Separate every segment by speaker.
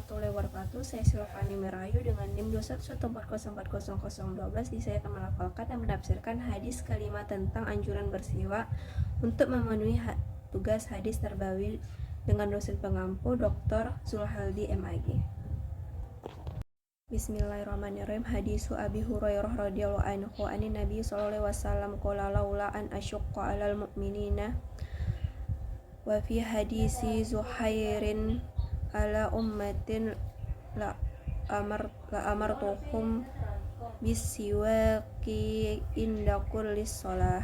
Speaker 1: warahmatullahi wabarakatuh. Saya Silvani Merayu dengan NIM 21140400012. Saya akan melafalkan dan menafsirkan hadis kelima tentang anjuran bersiwak untuk memenuhi tugas hadis terbawi dengan dosen pengampu Dr. Zulhaldi MAG. Bismillahirrahmanirrahim. Hadisu Abi Hurairah radhiyallahu anhu anin Nabi sallallahu alaihi wasallam qala laula an asyqa 'alal mu'minina wa fi hadisi Zuhairin ala ummatin la amartuhum bisiwaki inda kulli shalah.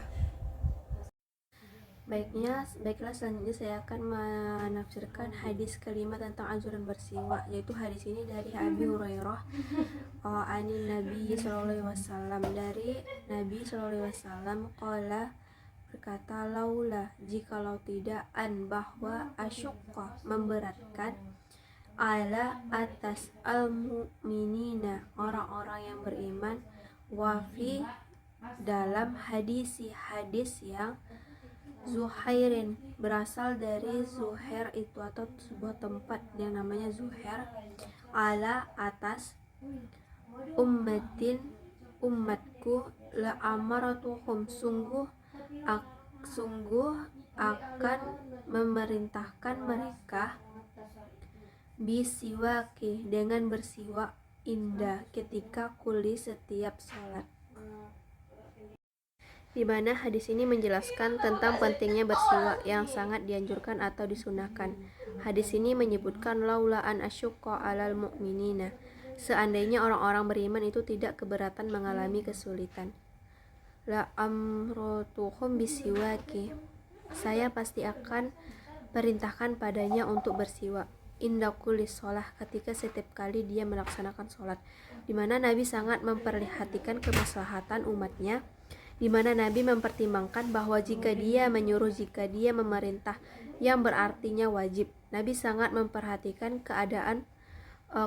Speaker 1: Baiklah, selanjutnya saya akan menafsirkan hadis kelima tentang anjuran bersiwak, yaitu hadis ini dari Abi Hurairah anin Nabi sallallahu alaihi wasallam, dari Nabi sallallahu alaihi wasallam qala, berkata, laula, jikalau tidak, an, bahwa, asyukka, memberatkan, ala, atas, al-mu'minina, orang-orang yang beriman, wafi, dalam hadis yang Zuhairin, berasal dari Zuhair itu atau sebuah tempat yang namanya Zuhair, ala, atas, ummatin, umatku, la amaratuhum, sungguh akan memerintahkan mereka, bisiwaki, dengan bersiwak, indah, ketika kuli, setiap sholat. Di mana hadis ini menjelaskan tentang pentingnya bersiwak yang sangat dianjurkan atau disunahkan. Hadis ini menyebutkan laula an asyqa 'alal mu'minina, seandainya orang-orang beriman itu tidak keberatan mengalami kesulitan. La amrotuhum bisiwaki, saya pasti akan perintahkan padanya untuk bersiwak, inda kulli sholah, ketika setiap kali dia melaksanakan sholat. Di mana Nabi sangat memperhatikan kemaslahatan umatnya, di mana Nabi mempertimbangkan bahwa jika dia menyuruh, jika dia memerintah yang berartinya wajib, Nabi sangat memperhatikan keadaan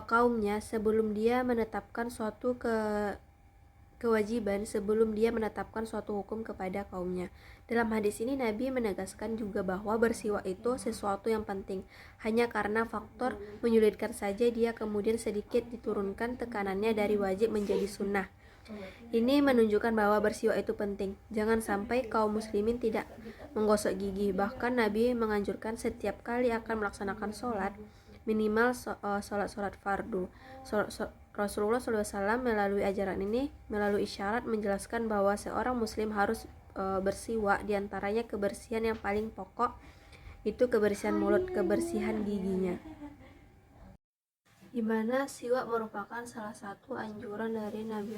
Speaker 1: kaumnya sebelum dia menetapkan suatu kewajiban, sebelum dia menetapkan suatu hukum kepada kaumnya. Dalam hadis ini Nabi menegaskan juga bahwa bersiwak itu sesuatu yang penting. Hanya karena faktor menyulitkan saja dia kemudian sedikit diturunkan tekanannya dari wajib menjadi sunnah. Ini menunjukkan bahwa bersiwak itu penting. Jangan sampai kaum muslimin tidak menggosok gigi. Bahkan Nabi menganjurkan setiap kali akan melaksanakan sholat, minimal sholat fardu. Rasulullah SAW melalui ajaran ini, melalui isyarat, menjelaskan bahwa seorang muslim harus bersiwak. Diantaranya kebersihan yang paling pokok itu kebersihan mulut, kebersihan giginya, di mana siwak merupakan salah satu anjuran dari Nabi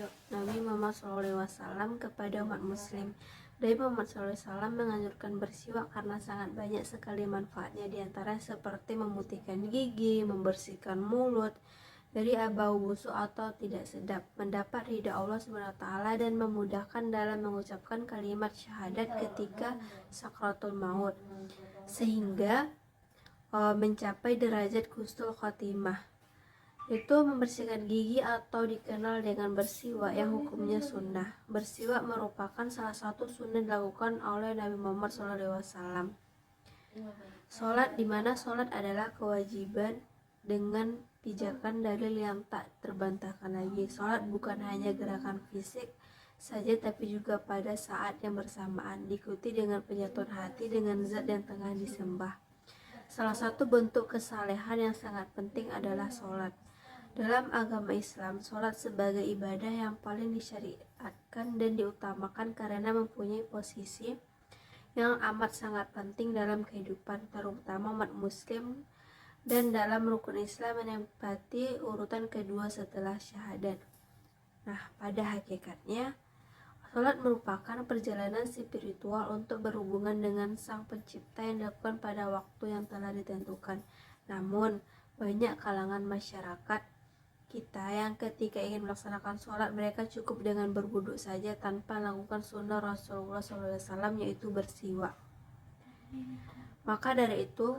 Speaker 1: Muhammad SAW kepada umat muslim. Nabi Muhammad SAW menganjurkan bersiwak karena sangat banyak sekali manfaatnya, diantara seperti memutihkan gigi, membersihkan mulut dari bau busuk atau tidak sedap, mendapat ridha Allah SWT, dan memudahkan dalam mengucapkan kalimat syahadat ketika sakratul maut, sehingga mencapai derajat husnul khotimah. Itu membersihkan gigi atau dikenal dengan bersiwak yang hukumnya sunnah. Bersiwak merupakan salah satu sunnah dilakukan oleh Nabi Muhammad SAW. Sholat, di mana sholat adalah kewajiban dengan pijakan dalil yang tak terbantahkan lagi. Sholat bukan hanya gerakan fisik saja, tapi juga pada saat yang bersamaan, diikuti dengan penyatuan hati dengan zat yang tengah disembah. Salah satu bentuk kesalehan yang sangat penting adalah sholat. Dalam agama Islam, sholat sebagai ibadah yang paling disyariatkan dan diutamakan karena mempunyai posisi yang amat sangat penting dalam kehidupan, terutama umat muslim, dan dalam rukun Islam menempati urutan kedua setelah syahadat. Nah, pada hakikatnya, sholat merupakan perjalanan spiritual untuk berhubungan dengan Sang Pencipta yang dilakukan pada waktu yang telah ditentukan. Namun, banyak kalangan masyarakat kita yang ketika ingin melaksanakan sholat, mereka cukup dengan berwudu saja tanpa melakukan sunnah Rasulullah SAW, yaitu bersiwak. Maka dari itu,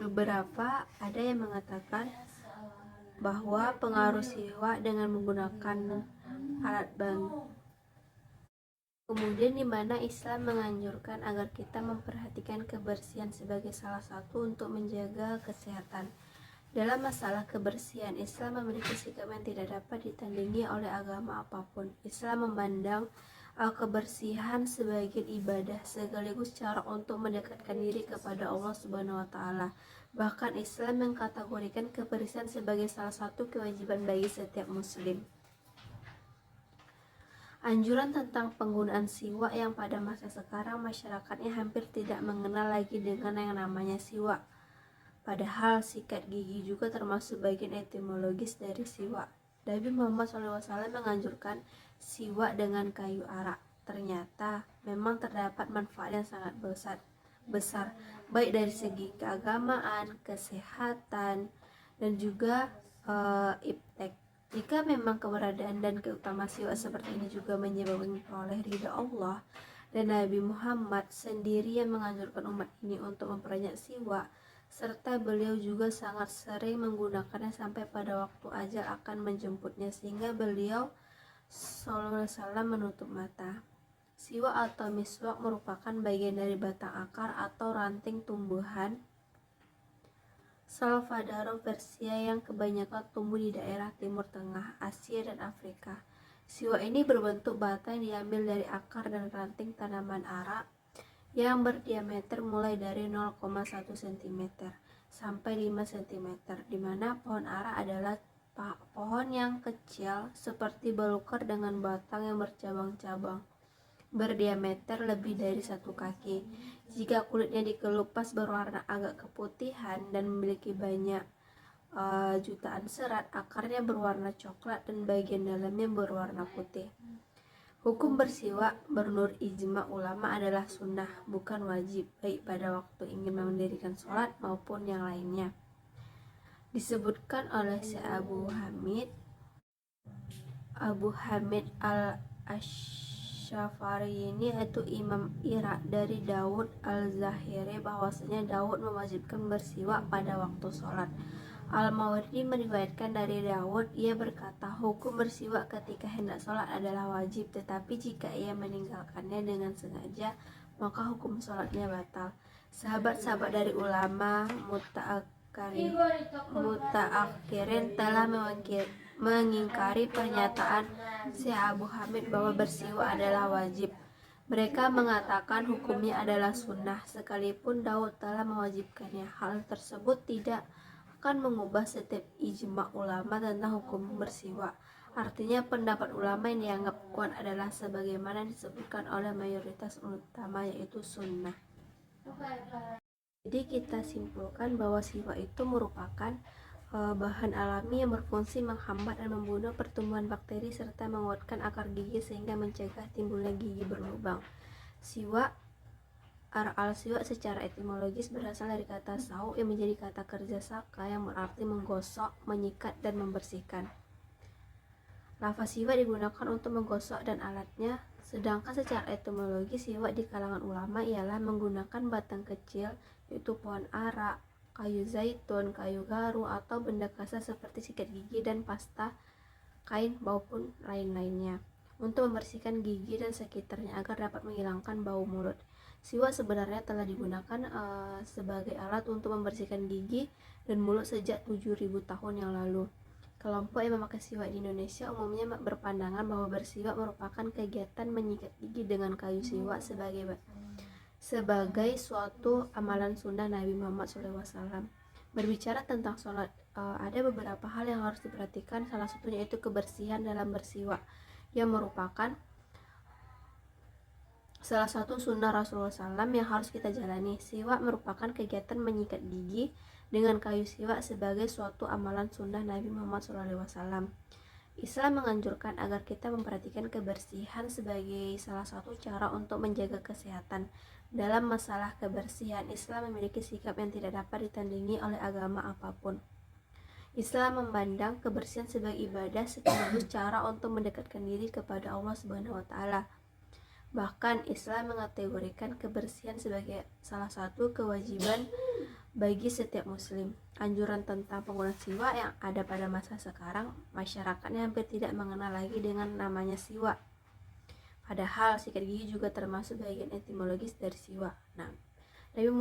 Speaker 1: beberapa ada yang mengatakan bahwa pengaruh siwak dengan menggunakan alat bantu Kemudian di mana Islam menganjurkan agar kita memperhatikan kebersihan sebagai salah satu untuk menjaga kesehatan. Dalam masalah kebersihan, Islam memiliki sikap yang tidak dapat ditandingi oleh agama apapun. Islam memandang kebersihan sebagai ibadah sekaligus cara untuk mendekatkan diri kepada Allah Subhanahu wa taala. Bahkan Islam mengkategorikan kebersihan sebagai salah satu kewajiban bagi setiap muslim. Anjuran tentang penggunaan siwak yang pada masa sekarang masyarakatnya hampir tidak mengenal lagi dengan yang namanya siwak. Padahal sikat gigi juga termasuk bagian etimologis dari siwak. Nabi Muhammad SAW menganjurkan siwak dengan kayu arak. Ternyata memang terdapat manfaat yang sangat besar baik dari segi keagamaan, kesehatan, dan juga iptek. Jika memang keberadaan dan keutamaan siwak seperti ini juga menyebabkan memperoleh ridha Allah, dan Nabi Muhammad sendiri yang menganjurkan umat ini untuk memperbanyak siwak, serta beliau juga sangat sering menggunakannya sampai pada waktu ajal akan menjemputnya, sehingga beliau SAW menutup mata. Siwak atau miswak merupakan bagian dari batang akar atau ranting tumbuhan Salvadoraceae yang kebanyakan tumbuh di daerah Timur Tengah, Asia, dan Afrika. Siwak ini berbentuk batang yang diambil dari akar dan ranting tanaman arak yang berdiameter mulai dari 0,1 cm sampai 5 cm, di mana pohon arak adalah pohon yang kecil seperti belukar dengan batang yang bercabang-cabang berdiameter lebih dari 1 kaki. Jika kulitnya dikelupas berwarna agak keputihan dan memiliki banyak jutaan serat, akarnya berwarna coklat dan bagian dalamnya berwarna putih. Hukum bersiwak menurut ijma ulama adalah sunnah, bukan wajib, baik pada waktu ingin mendirikan sholat maupun yang lainnya. Disebutkan oleh Syekh Abu Hamid al-Ash'ari ini yaitu Imam Irak dari Daud al-Zahiri bahwasanya Daud mewajibkan bersiwak pada waktu sholat. Al-Mawardi meriwayatkan dari Daud, ia berkata, hukum bersiwak ketika hendak sholat adalah wajib, tetapi jika ia meninggalkannya dengan sengaja, maka hukum sholatnya batal. Sahabat-sahabat dari ulama mutaakhirin telah mengingkari pernyataan Syekh Abu Hamid bahwa bersiwak adalah wajib. Mereka mengatakan hukumnya adalah sunnah, sekalipun Daud telah mewajibkannya. Hal tersebut tidak akan mengubah setiap ijma ulama tentang hukum bersiwak. Artinya pendapat ulama yang dianggap kuat adalah sebagaimana disebutkan oleh mayoritas ulama, yaitu sunnah. Jadi kita simpulkan bahwa siwak itu merupakan bahan alami yang berfungsi menghambat dan membunuh pertumbuhan bakteri serta menguatkan akar gigi sehingga mencegah timbulnya gigi berlubang. Siwak Al-siwak secara etimologis berasal dari kata sauk yang menjadi kata kerja saka yang berarti menggosok, menyikat, dan membersihkan. Lafaz siwak digunakan untuk menggosok dan alatnya, sedangkan secara etimologi siwak di kalangan ulama ialah menggunakan batang kecil, yaitu pohon arak, kayu zaitun, kayu garu, atau benda kasar seperti sikat gigi dan pasta kain maupun lain-lainnya untuk membersihkan gigi dan sekitarnya agar dapat menghilangkan bau mulut. Siwak sebenarnya telah digunakan sebagai alat untuk membersihkan gigi dan mulut sejak 7.000 tahun yang lalu. Kelompok yang memakai siwak di Indonesia umumnya berpandangan bahwa bersiwak merupakan kegiatan menyikat gigi dengan kayu siwak sebagai suatu amalan sunnah Nabi Muhammad SAW. Berbicara tentang sholat, ada beberapa hal yang harus diperhatikan. Salah satunya itu kebersihan dalam bersiwak, yang merupakan salah satu sunnah Rasulullah SAW yang harus kita jalani. Siwak merupakan kegiatan menyikat gigi dengan kayu siwak sebagai suatu amalan sunnah Nabi Muhammad SAW. Islam menganjurkan agar kita memperhatikan kebersihan sebagai salah satu cara untuk menjaga kesehatan. Dalam masalah kebersihan, Islam memiliki sikap yang tidak dapat ditandingi oleh agama apapun. Islam memandang kebersihan sebagai ibadah sekaligus cara untuk mendekatkan diri kepada Allah Subhanahu wa taala. Bahkan Islam mengategorikan kebersihan sebagai salah satu kewajiban bagi setiap muslim. Anjuran tentang penggunaan siwak yang ada pada masa sekarang, masyarakatnya hampir tidak mengenal lagi dengan namanya siwak. Padahal sikat gigi juga termasuk bagian etimologis dari siwak. Nah, Nabi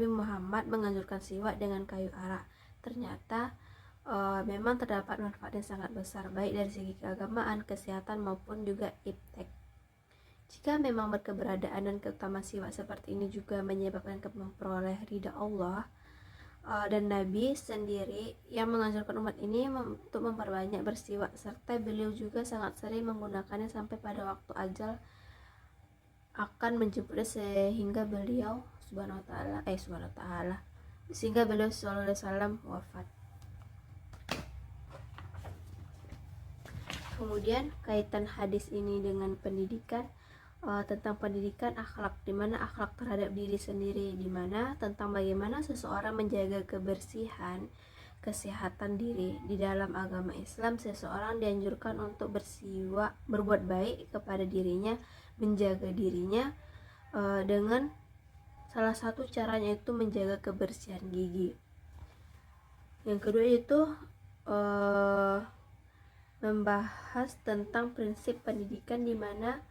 Speaker 1: Muhammad menganjurkan siwak dengan kayu arak. Ternyata memang terdapat manfaat yang sangat besar, baik dari segi keagamaan, kesehatan maupun juga iptek. Jika memang berkeberadaan dan keutamaan siwak seperti ini juga menyebabkan memperoleh ridha Allah, dan Nabi sendiri yang menganjurkan umat ini untuk memperbanyak bersiwak, serta beliau juga sangat sering menggunakannya sampai pada waktu ajal akan menjemputnya, sehingga beliau sehingga beliau sallallahu alaihi wasallam wafat. Kemudian kaitan hadis ini dengan pendidikan, tentang pendidikan akhlak, di mana akhlak terhadap diri sendiri, di mana tentang bagaimana seseorang menjaga kebersihan, kesehatan diri. Di dalam agama Islam, seseorang dianjurkan untuk bersiwak, berbuat baik kepada dirinya, menjaga dirinya dengan salah satu caranya itu menjaga kebersihan gigi. Yang kedua itu membahas tentang prinsip pendidikan, di mana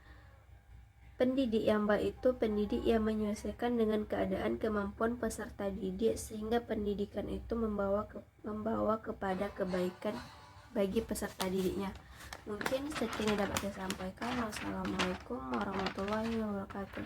Speaker 1: pendidik yang baik itu pendidik yang menyelesaikan dengan keadaan kemampuan peserta didik, sehingga pendidikan itu membawa kepada kebaikan bagi peserta didiknya. Mungkin sekian dapat saya sampaikan. Wassalamualaikum warahmatullahi wabarakatuh.